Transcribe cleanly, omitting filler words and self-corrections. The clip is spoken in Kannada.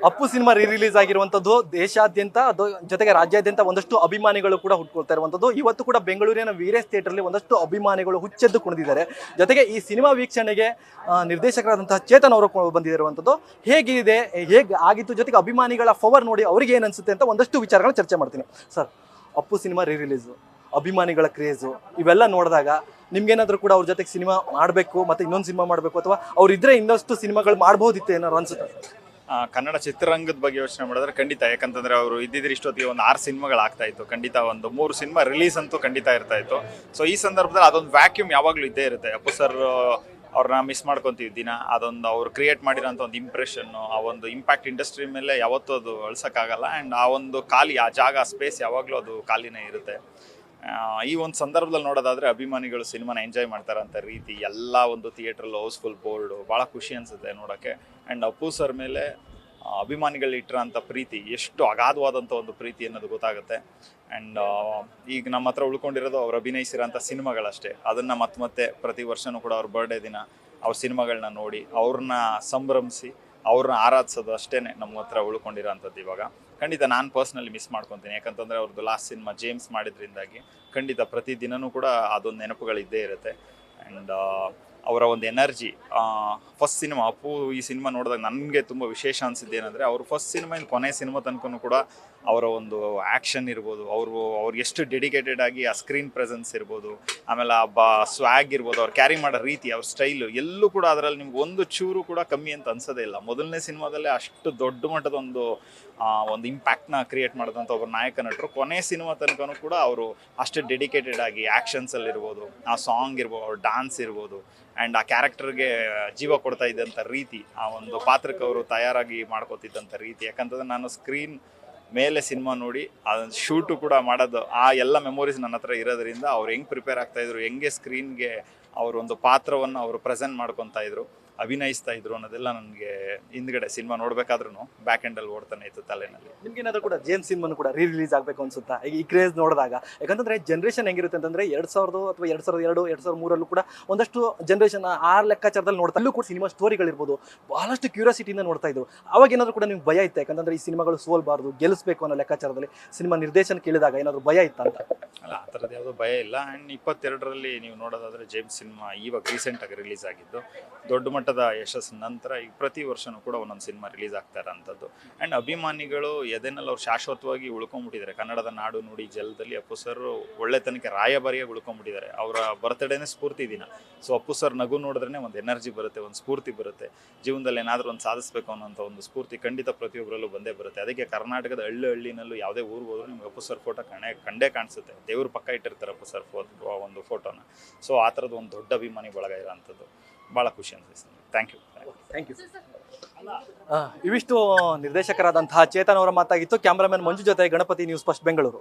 ಅಪ್ಪು ಸಿನಿಮಾ ರಿಲೀಸ್ ಆಗಿರುವಂತದ್ದು ದೇಶಾದ್ಯಂತ ಜೊತೆಗೆ ರಾಜ್ಯಾದ್ಯಂತ ಒಂದಷ್ಟು ಅಭಿಮಾನಿಗಳು ಕೂಡ ಹುಟ್ಕೊಳ್ತಾ ಇರುವಂತದ್ದು. ಇವತ್ತು ಕೂಡ ಬೆಂಗಳೂರಿನ ವೀರೇಶ್ ಥಿಯೇಟರ್ ಅಲ್ಲಿ ಒಂದಷ್ಟು ಅಭಿಮಾನಿಗಳು ಹುಚ್ಚೆದ್ದು ಕುಣಿದಿದ್ದಾರೆ. ಜೊತೆಗೆ ಈ ಸಿನಿಮಾ ವೀಕ್ಷಣೆಗೆ ನಿರ್ದೇಶಕರಾದಂತಹ ಚೇತನ್ ಅವರು ಬಂದಿರುವಂತದ್ದು. ಹೇಗಿದೆ, ಹೇಗೆ ಆಗಿತ್ತು, ಜೊತೆಗೆ ಅಭಿಮಾನಿಗಳ ಪವರ್ ನೋಡಿ ಅವ್ರಿಗೆ ಏನ್ ಅನ್ಸುತ್ತೆ ಅಂತ ಒಂದಷ್ಟು ವಿಚಾರಗಳನ್ನ ಚರ್ಚೆ ಮಾಡ್ತೀನಿ. ಸರ್, ಅಪ್ಪು ಸಿನಿಮಾ ರಿಲೀಸ್, ಅಭಿಮಾನಿಗಳ ಕ್ರೇಜು ಇವೆಲ್ಲ ನೋಡಿದಾಗ ನಿಮ್ಗೇನಾದ್ರೂ ಕೂಡ ಅವ್ರ ಜೊತೆಗೆ ಸಿನಿಮಾ ಮಾಡಬೇಕು ಮತ್ತೆ ಇನ್ನೊಂದು ಸಿನಿಮಾ ಮಾಡಬೇಕು ಅಥವಾ ಅವ್ರಿದ್ರೆ ಇನ್ನಷ್ಟು ಸಿನಿಮಾಗಳು ಮಾಡ್ಬೋದಿತ್ತು ಏನಾದ್ರು ಅನ್ಸುತ್ತೆ? ಕನ್ನಡ ಚಿತ್ರರಂಗದ ಬಗ್ಗೆ ಯೋಚನೆ ಮಾಡಿದ್ರೆ ಖಂಡಿತ, ಯಾಕಂತಂದ್ರೆ ಅವರು ಇದ್ದಿದ್ರೆ ಇಷ್ಟೊತ್ತಿಗೆ ಒಂದು 6 ಸಿನಿಮಾಗಳು ಆಗ್ತಾ ಇತ್ತು. ಖಂಡಿತ ಒಂದು 3 ಸಿನಿಮಾ ರಿಲೀಸ್ ಅಂತೂ ಖಂಡಿತ ಇರ್ತಾ ಇತ್ತು. ಸೊ ಈ ಸಂದರ್ಭದಲ್ಲಿ ಅದೊಂದು ವ್ಯಾಕ್ಯೂಮ್ ಯಾವಾಗಲೂ ಇದ್ದೇ ಇರುತ್ತೆ. ಅಪ್ಪು ಸರ್ ಅವ್ರನ್ನ ಮಿಸ್ ಮಾಡ್ಕೊತೀವಿ ದಿನ. ಅದೊಂದು ಅವ್ರು ಕ್ರಿಯೇಟ್ ಮಾಡಿರೋಂಥ ಒಂದು ಇಂಪ್ರೆಷನ್ನು, ಆ ಒಂದು ಇಂಪ್ಯಾಕ್ಟ್ ಇಂಡಸ್ಟ್ರಿ ಮೇಲೆ ಯಾವತ್ತೂ ಅದು ಅಳ್ಸೋಕ್ಕಾಗಲ್ಲ. ಆ್ಯಂಡ್ ಆ ಒಂದು ಖಾಲಿ, ಆ ಜಾಗ, ಆ ಸ್ಪೇಸ್ ಯಾವಾಗಲೂ ಅದು ಖಾಲಿನೇ ಇರುತ್ತೆ. ಈ ಒಂದು ಸಂದರ್ಭದಲ್ಲಿ ನೋಡೋದಾದರೆ ಅಭಿಮಾನಿಗಳು ಸಿನಿಮಾನ ಎಂಜಾಯ್ ಮಾಡ್ತಾರಂಥ ರೀತಿ, ಎಲ್ಲ ಒಂದು ಥಿಯೇಟ್ರಲ್ಲಿ ಹೌಸ್ಫುಲ್ ಬೋರ್ಡು, ಭಾಳ ಖುಷಿ ಅನಿಸುತ್ತೆ ನೋಡೋಕ್ಕೆ. ಆ್ಯಂಡ್ ಅಪ್ಪು ಸರ್ ಮೇಲೆ ಅಭಿಮಾನಿಗಳು ಇಟ್ಟಿರೋಂಥ ಪ್ರೀತಿ ಎಷ್ಟು ಅಗಾಧವಾದಂಥ ಒಂದು ಪ್ರೀತಿ ಅನ್ನೋದು ಗೊತ್ತಾಗುತ್ತೆ. ಆ್ಯಂಡ್ ಈಗ ನಮ್ಮ ಹತ್ರ ಉಳ್ಕೊಂಡಿರೋದು ಅವ್ರು ಅಭಿನಯಿಸಿರೋಂಥ ಸಿನಿಮಾಗಳಷ್ಟೇ. ಅದನ್ನು ಮತ್ತೆ ಪ್ರತಿ ವರ್ಷವೂ ಕೂಡ ಅವ್ರ ಬರ್ಡೇ ದಿನ ಅವ್ರ ಸಿನಿಮಾಗಳನ್ನ ನೋಡಿ ಅವ್ರನ್ನ ಸಂಭ್ರಮಿಸಿ ಅವ್ರನ್ನ ಆರಾಧಿಸೋದು ಅಷ್ಟೇ ನಮ್ಮ ಹತ್ರ ಉಳ್ಕೊಂಡಿರೋ ಅಂಥದ್ದು. ಇವಾಗ ಖಂಡಿತ ನಾನು ಪರ್ಸ್ನಲಿ ಮಿಸ್ ಮಾಡ್ಕೊತೀನಿ. ಯಾಕಂತಂದರೆ ಅವ್ರದ್ದು ಲಾಸ್ಟ್ ಸಿನಿಮಾ ಜೇಮ್ಸ್ ಮಾಡಿದ್ರಿಂದಾಗಿ ಖಂಡಿತ ಪ್ರತಿದಿನವೂ ಕೂಡ ಅದೊಂದು ನೆನಪುಗಳಿದ್ದೇ ಇರುತ್ತೆ. ಆ್ಯಂಡ್ ಅವರ ಒಂದು ಎನರ್ಜಿ, ಫಸ್ಟ್ ಸಿನಿಮಾ ಅಪ್ಪು ಈ ಸಿನಿಮಾ ನೋಡಿದಾಗ ನನಗೆ ತುಂಬ ವಿಶೇಷ ಅನಿಸಿದ್ದು ಏನಂದರೆ, ಅವರು ಫಸ್ಟ್ ಸಿನಿಮಾಯಿಂದ ಕೊನೆ ಸಿನಿಮಾ ತನಕನೂ ಕೂಡ ಅವರ ಒಂದು ಆ್ಯಕ್ಷನ್ ಇರ್ಬೋದು, ಅವ್ರು ಎಷ್ಟು ಡೆಡಿಕೇಟೆಡ್ ಆಗಿ ಆ ಸ್ಕ್ರೀನ್ ಪ್ರೆಸೆನ್ಸ್ ಇರ್ಬೋದು, ಆಮೇಲೆ ಆ ಸ್ವ್ಯಾಗ್ ಇರ್ಬೋದು, ಅವ್ರು ಕ್ಯಾರಿ ಮಾಡೋ ರೀತಿ, ಅವ್ರ ಸ್ಟೈಲು ಎಲ್ಲೂ ಕೂಡ ಅದರಲ್ಲಿ ನಿಮ್ಗೆ ಒಂದು ಚೂರು ಕೂಡ ಕಮ್ಮಿ ಅಂತ ಅನ್ಸೋದೇ ಇಲ್ಲ. ಮೊದಲನೇ ಸಿನಿಮಾದಲ್ಲೇ ಅಷ್ಟು ದೊಡ್ಡ ಮಟ್ಟದ ಒಂದು ಇಂಪ್ಯಾಕ್ಟ್ನ ಕ್ರಿಯೇಟ್ ಮಾಡಿದಂಥ ಒಬ್ಬರು ನಾಯಕ ನಟರು ಕೊನೆ ಸಿನಿಮಾ ತನಕನೂ ಕೂಡ ಅವರು ಅಷ್ಟು ಡೆಡಿಕೇಟೆಡ್ ಆಗಿ ಆ್ಯಕ್ಷನ್ಸಲ್ಲಿರ್ಬೋದು, ಆ ಸಾಂಗ್ ಇರ್ಬೋದು, ಅವ್ರ ಡ್ಯಾನ್ಸ್ ಇರ್ಬೋದು, ಆ್ಯಂಡ್ ಆ ಕ್ಯಾರೆಕ್ಟರ್ಗೆ ಜೀವ ಕೊಡ್ತಾ ಇದ್ದಂಥ ರೀತಿ, ಆ ಒಂದು ಪಾತ್ರಕ್ಕೆ ಅವರು ತಯಾರಾಗಿ ಮಾಡ್ಕೋತಿದ್ದಂಥ ರೀತಿ. ಯಾಕಂತಂದ್ರೆ ನಾನು ಸ್ಕ್ರೀನ್ ಮೇಲೆ ಸಿನಿಮಾ ನೋಡಿ ಅದನ್ನು ಶೂಟು ಕೂಡ ಮಾಡೋದು, ಆ ಎಲ್ಲ ಮೆಮೊರೀಸ್ ನನ್ನ ಹತ್ರ ಇರೋದ್ರಿಂದ ಅವ್ರು ಹೆಂಗೆ ಪ್ರಿಪೇರ್ ಆಗ್ತಾಯಿದ್ರು, ಹೆಂಗೆ ಸ್ಕ್ರೀನ್ಗೆ ಅವರು ಒಂದು ಪಾತ್ರವನ್ನು ಅವರು ಪ್ರೆಸೆಂಟ್ ಮಾಡ್ಕೊತಾ ಇದ್ರು, ಅಭಿನಯಿಸ್ತಾ ಇದ್ರು ಅನ್ನೋದೆಲ್ಲ ನನಗೆ ಹಿಂದ್ಗಡೆ ಸಿನಿಮಾ ನೋಡ್ಬೇಕಾದ್ರೂ ಬ್ಯಾಕ್ ಎಂಡಲ್ಲಿ ಓಡ್ತಾನೆ ಇತ್ತು ತಲೆನಲ್ಲಿ. ನಿಮ್ಗೇನಾದ್ರೂ ಕೂಡ ಜೇಮ್ಸ್ ಸಿನಿಮಾನು ಕೂಡ ರಿಲೀಸ್ ಆಗಬೇಕು ಅನ್ಸುತ್ತಾ ಈ ಕ್ರೇಜ್ ನೋಡಿದಾಗ? ಯಾಕಂತಂದ್ರೆ ಜನರೇಷನ್ ಹೆಂಗಿರುತ್ತೆ ಅಂತಂದ್ರೆ 2000 ಅಥವಾ 2002, 2003 ಕೂಡ ಒಂದಷ್ಟು ಜನರೇಷನ್ ಆ ಲೆಕ್ಕಾಚಾರದಲ್ಲಿ ನೋಡ್ತಾ ಅಲ್ಲೂ ಕೂಡ ಸಿನಿಮಾ ಸ್ಟೋರಿಗಳಿರ್ಬೋದು ಬಹಳಷ್ಟು ಕ್ಯೂರಿಯಾಸಿಟಿಯಿಂದ ನೋಡ್ತಾ ಇದ್ರು. ಅವಾಗ ಏನಾದ್ರು ಕೂಡ ನಿಮ್ಗೆ ಭಯ ಇತ್ತು? ಯಾಕಂತಂದ್ರೆ ಈ ಸಿನಿಮಾಗಳು ಸೋಲ್ಬಾರ್ದು, ಗೆಲ್ಲಿಸಬೇಕು ಅನ್ನೋ ಲೆಕ್ಕಾಚಾರದಲ್ಲಿ ಸಿನಿಮಾ ನಿರ್ದೇಶನ ಕೇಳಿದಾಗ ಏನಾದ್ರು ಭಯ ಇತ್ತ ಅಂತ? ಅಲ್ಲ, ಆ ಥರದ್ದು ಯಾವುದೋ ಭಯ ಇಲ್ಲ. ಆ್ಯಂಡ್ 22ರಲ್ಲಿ ನೀವು ನೋಡೋದಾದರೆ ಜೇಮ್ಸ್ ಸಿನಿಮಾ ಇವಾಗ ರೀಸೆಂಟಾಗಿ ರಿಲೀಸ್ ಆಗಿದ್ದು, ದೊಡ್ಡ ಮಟ್ಟದ ಯಶಸ್ಸಿನ ನಂತರ ಈಗ ಪ್ರತಿ ವರ್ಷವೂ ಕೂಡ ಒಂದೊಂದು ಸಿನಿಮಾ ರಿಲೀಸ್ ಆಗ್ತಾ ಇರೋಂಥದ್ದು. ಆ್ಯಂಡ್ ಅಭಿಮಾನಿಗಳು ಎದೆನಲ್ಲಿ ಅವ್ರು ಶಾಶ್ವತವಾಗಿ ಉಳ್ಕೊಂಡ್ಬಿಟ್ಟಿದ್ದಾರೆ. ಕನ್ನಡದ ನಾಡು ನುಡಿ ಜಲದಲ್ಲಿ ಅಪ್ಪು ಸರ್ ಒಳ್ಳೆತನಕ್ಕೆ ರಾಯಭಾರಿಯಾಗಿ ಉಳ್ಕೊಂಡ್ಬಿಟ್ಟಿದ್ದಾರೆ. ಅವರ ಬರ್ತ್ಡೇನೇ ಸ್ಫೂರ್ತಿ ದಿನ. ಸೊ ಅಪ್ಪು ಸರ್ ನಗು ನೋಡಿದ್ರೆ ಒಂದು ಎನರ್ಜಿ ಬರುತ್ತೆ, ಒಂದು ಸ್ಫೂರ್ತಿ ಬರುತ್ತೆ. ಜೀವನದಲ್ಲಿ ಏನಾದರೂ ಒಂದು ಸಾಧಿಸಬೇಕು ಅನ್ನೋಂಥ ಒಂದು ಸ್ಫೂರ್ತಿ ಖಂಡಿತ ಪ್ರತಿಯೊಬ್ಬರಲ್ಲೂ ಬಂದೇ ಬರುತ್ತೆ. ಅದಕ್ಕೆ ಕರ್ನಾಟಕದ ಹಳ್ಳಿನಲ್ಲೂ ಯಾವುದೇ ಊರಿಗೆ ಹೋದರೂ ನಿಮ್ಗೆ ಅಪ್ಪು ಸರ್ ಫೋಟೋ ಕಂಡೇ ಕಾಣಿಸುತ್ತೆ. ದೇವ್ರ ಪಕ್ಕ ಇಟ್ಟಿರ್ತಾರೆ ಅಪ್ಪು ಸರ್ ಒಂದು ಫೋಟೋನ. ಸೊ ಆ ಥರದ್ದು ಒಂದು ದೊಡ್ಡ ಅಭಿಮಾನಿ ಬಳಗ ಇರೋಂಥದ್ದು ಭಾಳ ಖುಷಿ ಅನಿಸ್ತು. Thank you. ಇವಿಷ್ಟು ನಿರ್ದೇಶಕರಾದಂತಹ ಚೇತನ್ ಅವರ ಮಾತಾಗಿತ್ತು. ಕ್ಯಾಮ್ರಾಮನ್ ಮಂಜು ಜೊತೆ ಗಣಪತಿ, ನ್ಯೂಸ್ ಫಸ್ಟ್ ಬೆಂಗಳೂರು.